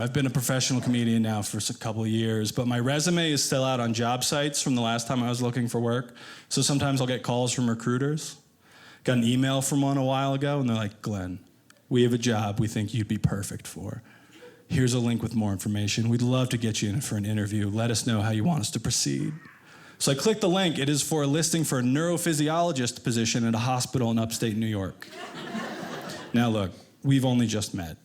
I've been a professional comedian now for a couple of years, but my resume is still out on job sites from the last time I was looking for work. So sometimes I'll get calls from recruiters. Got an email from one a while ago, and they're like, Glenn, we have a job we think you'd be perfect for. Here's a link with more information. We'd love to get you in for an interview. Let us know how you want us to proceed. So I clicked the link. It is for a listing for a neurophysiologist position at a hospital in upstate New York. Now look, we've only just met.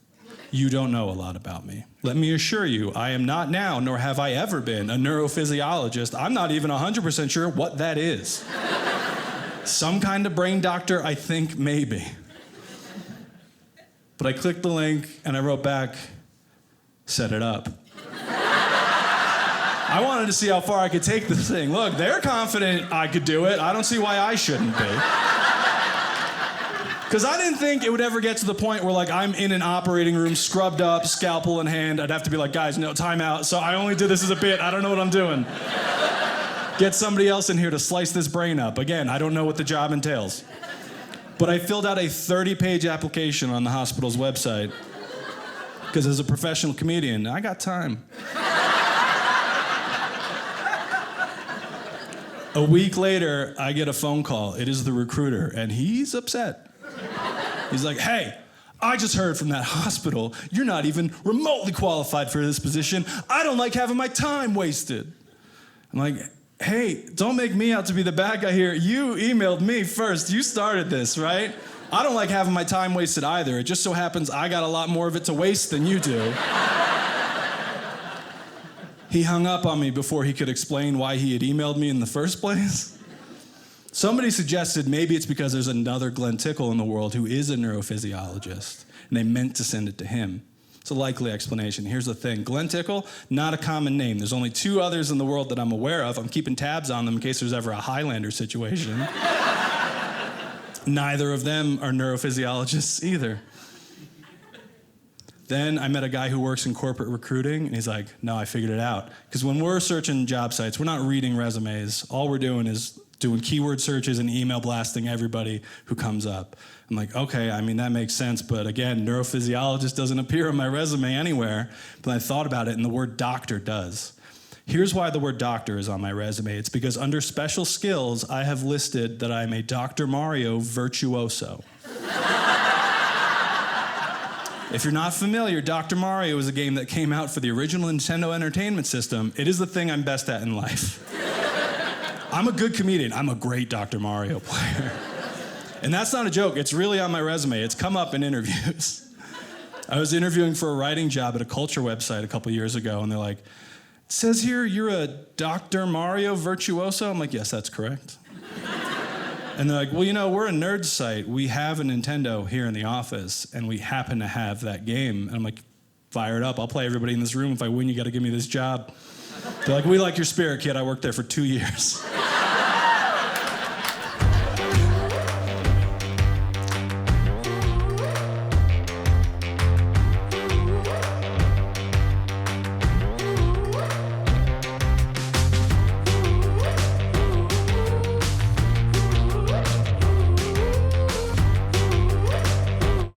You don't know a lot about me. Let me assure you, I am not now, nor have I ever been, a neurophysiologist. I'm not even 100% sure what that is. Some kind of brain doctor, I think, maybe. But I clicked the link and I wrote back, set it up. I wanted to see how far I could take this thing. Look, they're confident I could do it. I don't see why I shouldn't be. Because I didn't think it would ever get to the point where, like, I'm in an operating room, scrubbed up, scalpel in hand. I'd have to be like, guys, no, time out. So I only did this as a bit. I don't know what I'm doing. Get somebody else in here to slice this brain up. Again, I don't know what the job entails. But I filled out a 30-page application on the hospital's website. Because as a professional comedian, I got time. A week later, I get a phone call. It is the recruiter, and he's upset. He's like, hey, I just heard from that hospital. You're not even remotely qualified for this position. I don't like having my time wasted. I'm like, hey, don't make me out to be the bad guy here. You emailed me first. You started this, right? I don't like having my time wasted either. It just so happens I got a lot more of it to waste than you do. He hung up on me before he could explain why he had emailed me in the first place. Somebody suggested maybe it's because there's another Glen Tickle in the world who is a neurophysiologist, and they meant to send it to him. It's a likely explanation. Here's the thing. Glen Tickle, not a common name. There's only 2 others in the world that I'm aware of. I'm keeping tabs on them in case there's ever a Highlander situation. Neither of them are neurophysiologists either. Then I met a guy who works in corporate recruiting, and he's like, no, I figured it out. Because when we're searching job sites, we're not reading resumes. All we're doing is doing keyword searches and email blasting everybody who comes up. I'm like, okay, I mean, that makes sense, but again, neurophysiologist doesn't appear on my resume anywhere. But I thought about it, and the word doctor does. Here's why the word doctor is on my resume. It's because under special skills, I have listed that I'm a Dr. Mario virtuoso. If you're not familiar, Dr. Mario is a game that came out for the original Nintendo Entertainment System. It is the thing I'm best at in life. I'm a good comedian. I'm a great Dr. Mario player. And that's not a joke. It's really on my resume. It's come up in interviews. I was interviewing for a writing job at a culture website a couple years ago, and they're like, it says here you're a Dr. Mario virtuoso? I'm like, yes, that's correct. And they're like, well, you know, we're a nerd site. We have a Nintendo here in the office, and we happen to have that game. And I'm like, fire it up. I'll play everybody in this room. If I win, you got to give me this job. They're like, we like your spirit, kid. I worked there for 2 years.